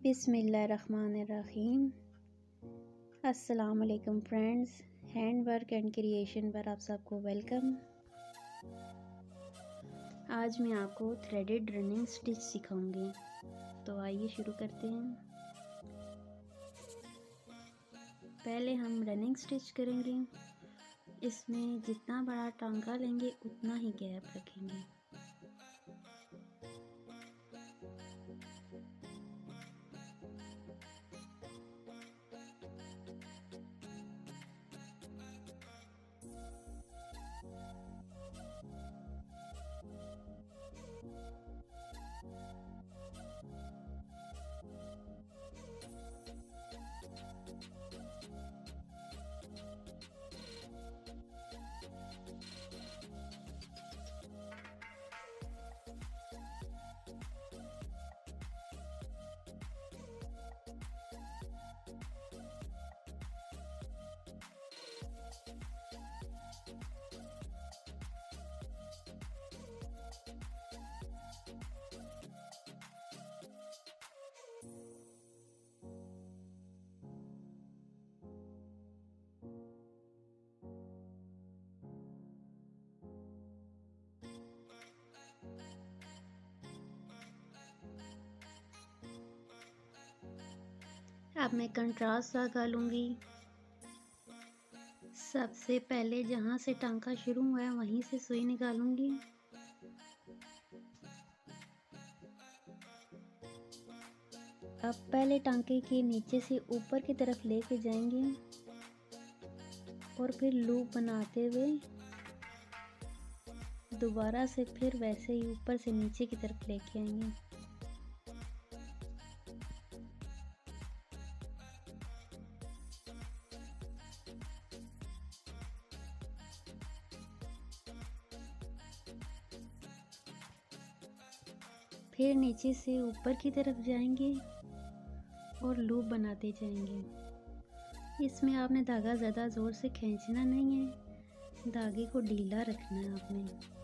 बिस्मिल्लाहिर्रहमानिर्रहीम। अस्सलाम वालेकुम friends, hand work and creation पर आप सबको वेलकम। आज मैं आपको थ्रेडेड रनिंग स्टिच सिखाऊंगी, तो आइए शुरू करते हैं। पहले हम रनिंग स्टिच करेंगे। इसमें जितना बड़ा टांका लेंगे उतना ही गैप रखेंगे। अब मैं कंट्रास्ट धागा लूँगी। सबसे पहले जहाँ से टांका शुरू हुआ है वहीं से सुई निकालूंगी। अब पहले टांके के नीचे से ऊपर की तरफ लेके जाएंगे और फिर लूप बनाते हुए दोबारा से फिर वैसे ही ऊपर से नीचे की तरफ लेके आएंगे। फिर नीचे से ऊपर की तरफ जाएंगे और लूप बनाते जाएंगे। इसमें आपने धागा ज़्यादा ज़ोर से खींचना नहीं है, धागे को ढीला रखना है आपने।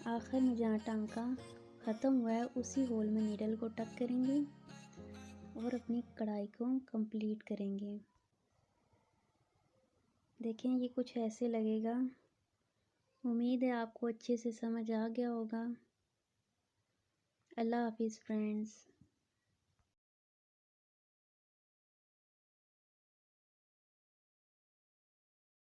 आखिर में जहाँ टांका ख़त्म हुआ है उसी होल में नीडल को टक करेंगे और अपनी कढ़ाई को कंप्लीट करेंगे। देखें, ये कुछ ऐसे लगेगा। उम्मीद है आपको अच्छे से समझ आ गया होगा। अल्लाह हाफिज़ फ्रेंड्स।